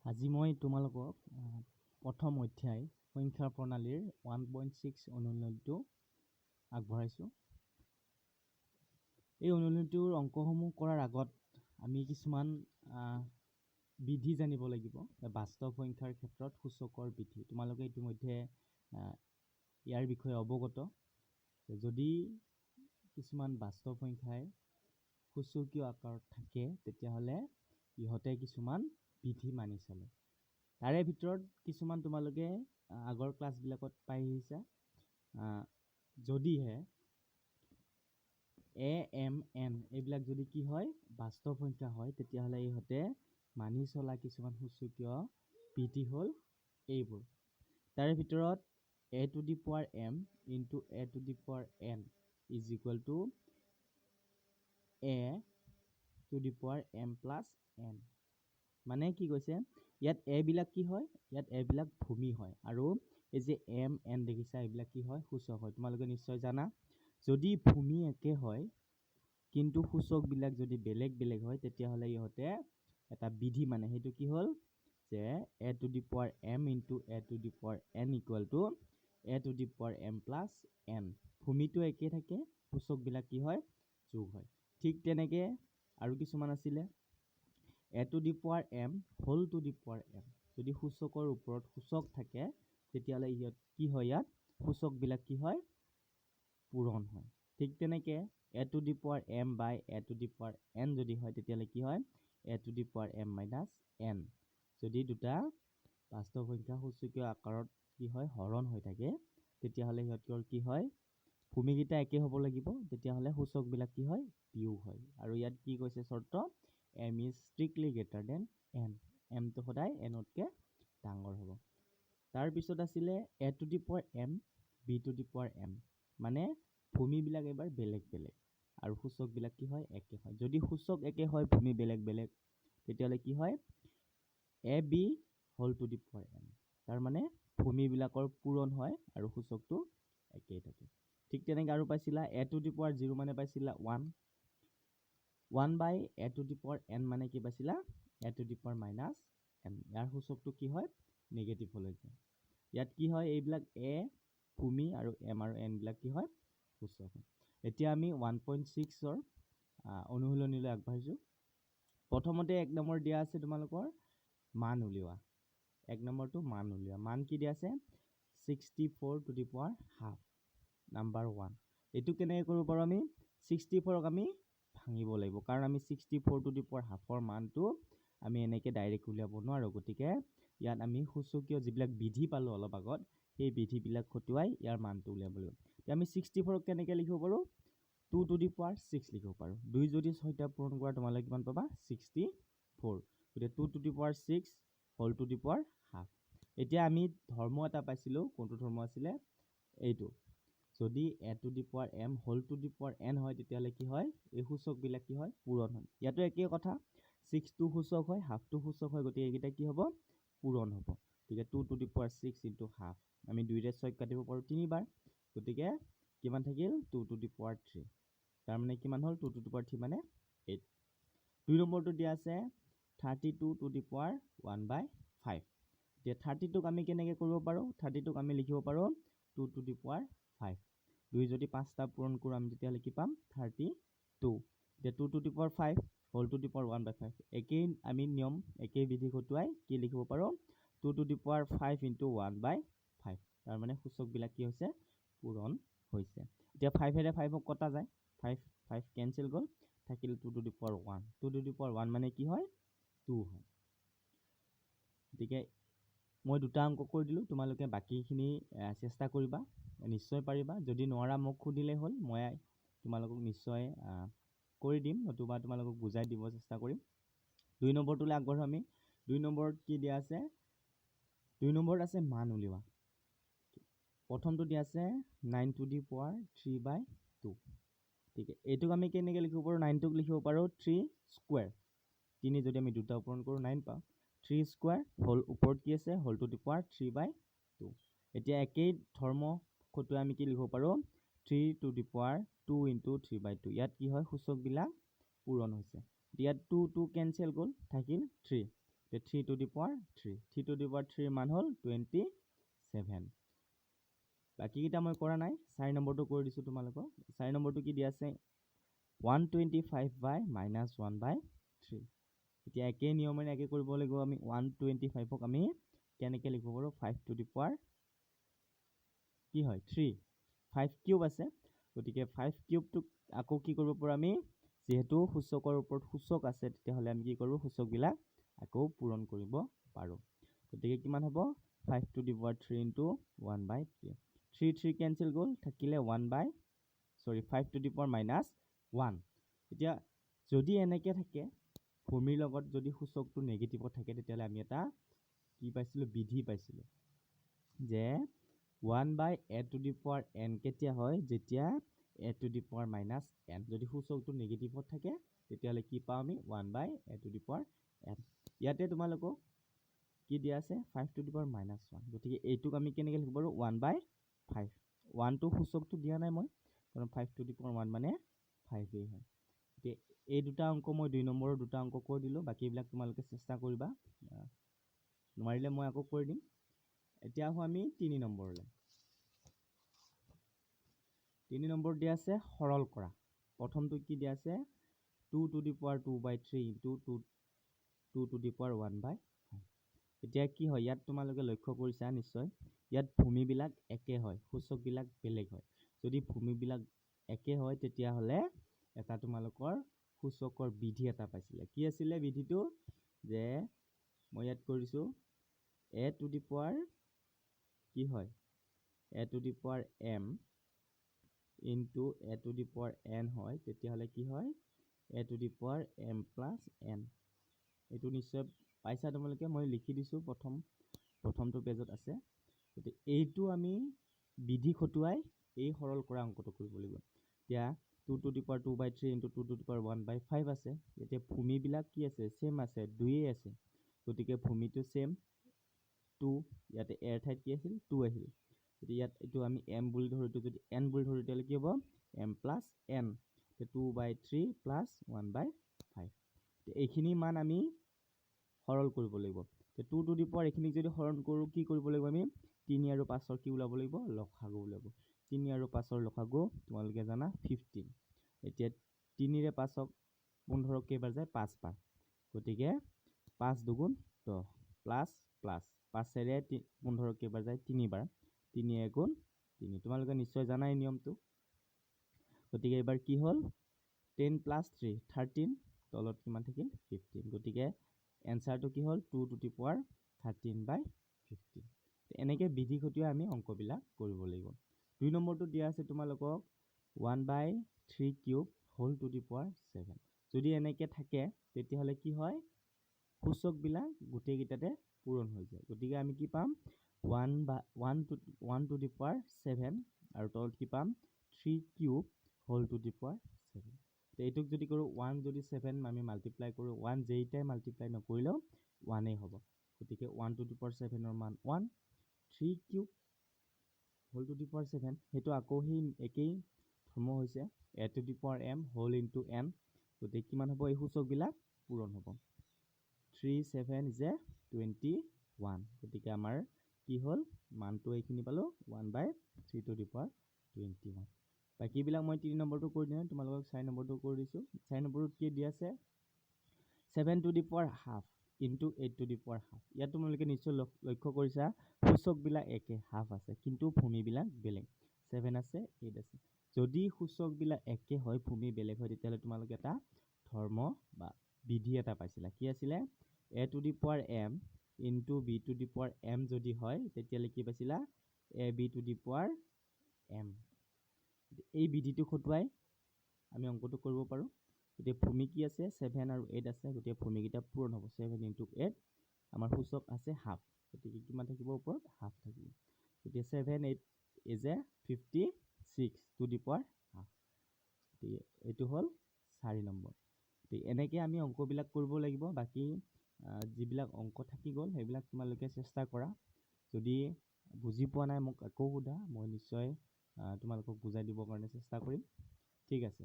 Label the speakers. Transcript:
Speaker 1: আজি মই তোমালোকক প্ৰথম অধ্যায় সংখ্যা প্ৰণালীৰ 1.6 অনুশীলনীটো আগবঢ়াইছোঁ। এই অনুশীলনীটোৰ অংকসমূহ কৰাৰ আগত আমি কিছুমান বিধি জানিব লাগিব। বাস্তৱ সংখ্যাৰ ক্ষেত্ৰত সূচকৰ বিধি তোমালোকে ইতিমধ্যে ইয়াৰ বিষয়ে অৱগত। যদি কিছুমান বাস্তৱ সংখ্যাই সূচকীয় আকাৰত থাকে তেতিয়াহ'লে ইহঁতে কিছুমান বিধি মানি চলে। তাৰে ভিতৰত কিছুমান তোমালোকে আগৰ ক্লাছবিলাকত পাই আহিছা। যদিহে এ এম এন এইবিলাক যদি কি হয় বাস্তৱ সংখ্যা হয় তেতিয়াহ'লে ইহঁতে মানি চলা কিছুমান সূচকীয় বিধি হ'ল এইবোৰ। তাৰে ভিতৰত A to the power M into A to the power N is equal to A to the power M plus N. মানে কি কৈছে ইয়াত এ বিলাক কি হয়, ইয়াত এ বিলাক ভূমি হয় আৰু এই যে এম এন দেখিছা এইবিলাক কি হয় সূচক হয়। তোমালোকে নিশ্চয় জানা যদি ভূমি একে হয় কিন্তু সূচক বিলাক যদি বেলেগ বেলেগ হয় তেতিয়াহ'লে ইহঁতে এটা বিধি মানে সেইটো কি হ'ল যে A to the power M into A to the power N equal to A to the power M plus N. ভূমিটো একে থাকে, সূচক বিলাক কি হয় যোগ হয়। ঠিক তেনেকে আৰু কিছুমান আছিলে A to the power M whole to the power M. যদি সূচকৰ ওপৰত সূচক থাকে তেতিয়াহ'লে ইহঁত কি হয় ইয়াত সূচক বিলাক কি হয় পূৰণ হয়। ঠিক তেনেকে A to the power M by A to the power N যদি হয় তেতিয়াহ'লে কি হয় A to the power M minus N. যদি দুটা বাস্তৱ সংখ্যা সূচকীয় আকাৰত কি হয় হৰণ হৈ থাকে তেতিয়াহ'লে সিহঁতৰ কি হয় ভূমিকেইটা একে হ'ব লাগিব, তেতিয়াহ'লে সূচক বিলাক কি হয় বিয়োগ হয়। আৰু ইয়াত কি কৈছে চৰ্ত M is strictly greater than N. এমটো সদায় এনতকে ডাঙৰ হ'ব। তাৰপিছত আছিলে A to the power M B to the power M. মানে ভূমিবিলাক এবাৰ বেলেগ বেলেগ আৰু সূচক বিলাক কি হয় একে হয়। যদি সূচক একে হয় ভূমি বেলেগ বেলেগ তেতিয়াহ'লে কি হয় A B whole to the power N. তাৰমানে ভূমিবিলাকৰ পূৰণ হয় আৰু সূচকটো একেই থাকে। ঠিক তেনেকে আৰু পাইছিলা এ টু দি পাৱাৰ 0 মানে পাইছিলা 1 by A to the power N মানে কি পাইছিলা A to the power minus N. ইয়াৰ সূচকটো কি হয় নিগেটিভ হ'লে যায়। ইয়াত কি হয় এইবিলাক এ ভূমি আৰু এম আৰু এন বিলাক কি হয় সূচক হয়। এতিয়া আমি 1.6ৰ অনুশীলনীলৈ আগবাঢ়িছোঁ। প্ৰথমতে এক নম্বৰ দিয়া আছে তোমালোকৰ মান উলিওৱা। এক নম্বৰটো মান উলিওৱা। মান কি দিয়া আছে 64 two the power half number 1। এইটো কেনেকৈ কৰিব পাৰোঁ আমি 64ক আমি ভাঙিব লাগিব কাৰণ আমি 64 টু দি পাৱাৰ হাফৰ মানটো আমি এনেকৈ ডাইৰেক্ট উলিয়াব নোৱাৰোঁ। গতিকে ইয়াত আমি সূচকীয় যিবিলাক বিধি পালোঁ অলপ আগত সেই বিধিবিলাক খটুৱাই ইয়াৰ মানটো উলিয়াব লাগিব। এতিয়া আমি 64ক কেনেকৈ লিখিব পাৰোঁ 2 টু দি পাৱাৰ 6 লিখিব পাৰোঁ। 2 যদি 6টা পূৰণ কৰা তোমালোকে কিমান পাবা 64। গতিকে 2 to the power 6 whole to the power half. এতিয়া আমি ধৰ্ম এটা পাইছিলোঁ, কোনটো ধৰ্ম আছিলে এইটো। যদি A to the power M whole to the power N হয় তেতিয়াহ'লে কি হয় এই সূচকবিলাক কি হয় পূৰণ হয়। ইয়াতো একেই কথা 6টো সূচক হয় হাফটো সূচক হয়, গতিকে এইকেইটা কি হ'ব পূৰণ হ'ব। গতিকে 2 to the power 6 into half. আমি 2ৰে 6 কাটিব পাৰোঁ 3বাৰ, গতিকে কিমান থাকিল 2 টু দি পাৱাৰ 3। তাৰমানে কিমান হ'ল 2 টু দি পাৱাৰ 3 মানে 8। 2 নম্বৰটো দিয়া আছে 32 টু দি পাৱাৰ 1/5। এতিয়া 32ক আমি কেনেকৈ কৰিব পাৰোঁ 32ক আমি লিখিব পাৰোঁ 2 টু দি পাৱাৰ 5। 2 যদি 5টা পূৰণ কৰোঁ আমি তেতিয়াহ'লে কি পাম 32। এতিয়া 2 to the power 5 whole to the power 1/5। একেই আমি নিয়ম একেই বিধি খটুৱাই কি লিখিব পাৰোঁ 2 টু দি পাৱাৰ 5 ইনটু 1/5। তাৰমানে সূচকবিলাক কি হৈছে পূৰণ হৈছে। এতিয়া 5ৰে 5ক কটা যায়, 5 কেঞ্চেল গ'ল, থাকিল 2 to the power 1। 2 to the power 1 মানে কি হয় 2 হয়। গতিকে মই দুটা অংক কৰি দিলোঁ, তোমালোকে বাকীখিনি চেষ্টা কৰিবা, নিশ্চয় পাৰিবা। যদি নোৱাৰা মোক সুধিলেই হ'ল, মই তোমালোকক নিশ্চয় কৰি দিম, নতুবা তোমালোকক বুজাই দিব চেষ্টা কৰিম। 2 নম্বৰটোলৈ আগবাঢ়োঁ আমি। 2 নম্বৰত কি দিয়া আছে 2 নম্বৰত আছে মান উলিওৱা। প্ৰথমটো দিয়া আছে 9 টু দি পাৱাৰ 3/2। ঠিক আছে, এইটোক আমি কেনেকৈ লিখিব পাৰোঁ 9টোক লিখিব পাৰোঁ 3 স্কুৱেৰ। 3 যদি আমি দুটা পূৰণ কৰোঁ 9 পাওঁ। 3 স্কুৱেৰ হোল ওপৰত কি আছে হোল টু দি পাৱাৰ 3/2। এতিয়া একেই ধৰ্ম খটুৱাই আমি কি লিখিব পাৰোঁ 3 টু দি পাৱাৰ 2 ইনটু 3/2। ইয়াত কি হয় সূচকবিলাক পূৰণ হৈছে। ইয়াত 2 কেঞ্চেল গ'ল, থাকিল 3। 3 to the power 3 3 to the power 3 মান হ'ল 27 বাকিকেইটা মই কৰা নাই 4 নম্বৰটো কৰি দিছোঁ তোমালোকক 4 নম্বৰটো কি দিয়া আছে 125 by -1/3 এতিয়া একে নিয়মেৰে একে কৰিব লাগিব আমি 125ক আমি কেনেকৈ লিখিব পাৰোঁ 5 to the power কি হয় 3 5 কিউব আছে গতিকে 5 কিউবটোক আকৌ কি কৰিব পাৰোঁ আমি যেহেতু সূচকৰ ওপৰত সূচক আছে তেতিয়াহ'লে আমি কি কৰোঁ সূচকবিলাক আকৌ পূৰণ কৰিব পাৰোঁ গতিকে কিমান হ'ব 5 to the power 3 into 1/3 3 3 cancel গ'ল থাকিলে 5 to the power -1 এতিয়া যদি এনেকৈ থাকে ভূমিৰ লগত যদি সূচকটো নেগেটিভত থাকে তেতিয়াহ'লে আমি এটা কি পাইছিলোঁ বিধি পাইছিলোঁ যে 1/a to the power n কেতিয়া হয় যেতিয়া a to the power -n যদি সূচকটো নেগেটিভত থাকে তেতিয়াহ'লে কি পাওঁ আমি 1/a to the power n ইয়াতে তোমালোকক কি দিয়া আছে 5 to the power -1 গতিকে এইটোক আমি কেনেকৈ লিখিব পাৰোঁ 1/5 1টো সূচকটো দিয়া নাই মই কাৰণ 5 to the power 1 মানে 5 হয় গতিকে এই দুটা অংক মই 2 নম্বৰৰ দুটা অংক কৰি দিলোঁ বাকীবিলাক তোমালোকে চেষ্টা কৰিবা নোৱাৰিলে মই আকৌ কৰি দিম এতিয়া আহোঁ আমি 3 নম্বৰলৈ 3 নম্বৰ দিয়া আছে সৰল কৰা প্ৰথমটো কি দিয়া আছে 2 to the power 2/3 into 2 to the power 1/5 এতিয়া কি হয় ইয়াত তোমালোকে লক্ষ্য কৰিছা নিশ্চয় ইয়াত ভূমিবিলাক একে হয় সূচকবিলাক বেলেগ হয় যদি ভূমিবিলাক একে হয় তেতিয়াহ'লে এটা তোমালোকৰ সূচকৰ বিধি এটা পাইছিলে কি আছিলে বিধিটো যে মই ইয়াত কৰিছোঁ a to the power কি হয় a to the power m into a to the power n হয় তেতিয়াহ'লে কি হয় a to the power m plus n এইটো নিশ্চয় পাইছা তোমালোকে মই লিখি দিছোঁ প্ৰথমটো পেজত আছে গতিকে এইটো আমি বিধি খটুৱাই এই সৰল কৰা অংকটো কৰিব লাগিব এতিয়া 2 to the power 2/3 into 2 to the power 1/5 আছে এতিয়া ভূমিবিলাক কি আছে সেম আছে দুইয়ে আছে গতিকে ভূমিটো সেম 2 ইয়াতে এৰ ঠাইত কি আছিল 2 আহিল গতিকে ইয়াত এইটো আমি m বুলি ধৰোঁ এইটো যদি n বুলি ধৰোঁ তেতিয়াহ'লে কি হ'ব m plus n 2/3 plus 1/5 এইখিনি মান আমি সৰল কৰিব লাগিব 2 to the power এইখিনিক যদি সৰল কৰোঁ কি কৰিব লাগিব আমি 3 আৰু 5ৰ কি ওলাব লাগিব লসাগু ওলাব 3 আৰু 5ৰ লসাগু তোমালোকে জানা 15 এতিয়া 3ৰে 5ক 15 কেইবাৰ যায় 5 বাৰ গতিকে 5 দুগুণ 10 প্লাছ 5ৰে 15 কেইবাৰ যায় 3 বাৰ 3 এগুণ 3 তোমালোকে নিশ্চয় জানাই নিয়মটো গতিকে এবাৰ কি হ'ল 10 plus 3 13 তলত কিমান থাকিল 15 গতিকে এনসাৰটো কি হ'ল 2 to the power 13/15 এনেকৈ বিধি খটুৱাই আমি অংকবিলাক কৰিব লাগিব 2 নম্বৰটো দিয়া আছে তোমালোকক 1/3 cube whole to the power 7 যদি এনেকৈ থাকে তেতিয়াহ'লে কি হয় সূচকবিলাক গোটেইকেইটাতে পূৰণ হৈ যায় গতিকে আমি কি পাম 1 to the power 7 আৰু তলত কি পাম 3 cube whole to the power 7 এইটোক যদি কৰোঁ 1 যদি 7 আমি মাল্টিপ্লাই কৰোঁ 1 যেইটাই মাল্টিপ্লাই নকৰিলেও 1 হ'ব গতিকে 1 to the power 7ৰ মান 1 3 cube whole to the power 7 সেইটো আকৌ সেই একেই ধৰ্ম হৈছে a to the power m whole into n গতিকে কিমান হ'ব এই সূচকবিলাক পূৰণ হ'ব 3 7 is 21 গতিকে আমাৰ কি হ'ল মানটো এইখিনি পালোঁ 1/3 to the power 21 বাকীবিলাক মই 3 নম্বৰটো কৰি দিওঁ তোমালোকক 4 নম্বৰটো কৰি দিছোঁ 4 নম্বৰটোত কি দিয়া আছে 7 to the power half into 8 to the power half ইয়াত তোমালোকে নিশ্চয় লক্ষ্য কৰিছা সূচকবিলাক একে হাফ আছে কিন্তু ভূমিবিলাক বেলেগ 7 আছে 8 আছে যদি সূচকবিলাক একে হয় ভূমি বেলেগ হয় তেতিয়াহ'লে তোমালোকে এটা ধৰ্ম বা বিধি এটা পাইছিলা কি আছিলে a to the power m into b to the power m যদি হয় তেতিয়াহ'লে কি পাইছিলা a b to the power m এই বিধিটো খটুৱাই আমি অংকটো কৰিব পাৰোঁ গতিকে ভূমি কি আছে 7 আৰু 8 আছে গতিকে ভূমিকেইটা পূৰণ হ'ব 7 into 8 আমাৰ সূচক আছে হাফ গতিকে কিমান থাকিব ওপৰত হাফ থাকিব গতিকে 7 8 is 56 to the power half গতিকে এইটো হ'ল 4 নম্বৰ গতিকে এনেকৈ আমি অংকবিলাক কৰিব লাগিব বাকী যিবিলাক অংক থাকি গ'ল সেইবিলাক তোমালোকে চেষ্টা কৰা যদি বুজি পোৱা নাই মোক আকৌ সোধা মই নিশ্চয় তোমালোকক বুজাই দিবৰ কাৰণে চেষ্টা কৰিম ঠিক আছে